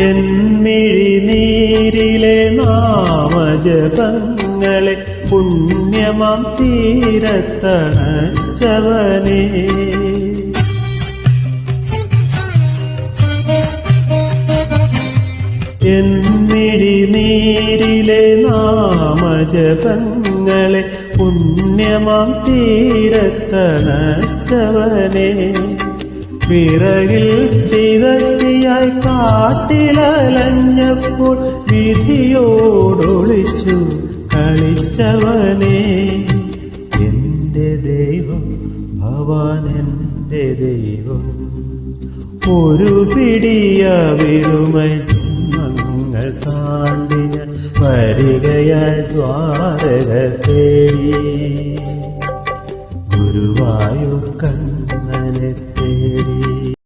എന്മിഴിനീരിലെ നാമജപങ്ങളെ പുണ്യമാം തീരത്തണച്ചവനേ, എന്മിഴിനീരിലെ നാമജപങ്ങളെ പുണ്യമാം തീരത്തണച്ചവനേ, പിറകിൽ ചിതത്തിയായി കാട്ടിലലഞ്ഞപ്പോൾ വിധിയോടൊളിച്ചു കളിച്ചവനേ, എന്റെ ദൈവം ഭവാൻ എന്റെ ദൈവം, ഒരു പിടിയവിടുമൈ ജന്മങ്ങൾ താണ്ടി ഞാൻ വരികയായി ദ്വാരക തേടി, ഗുരുവായൂർ കണ്ണനെ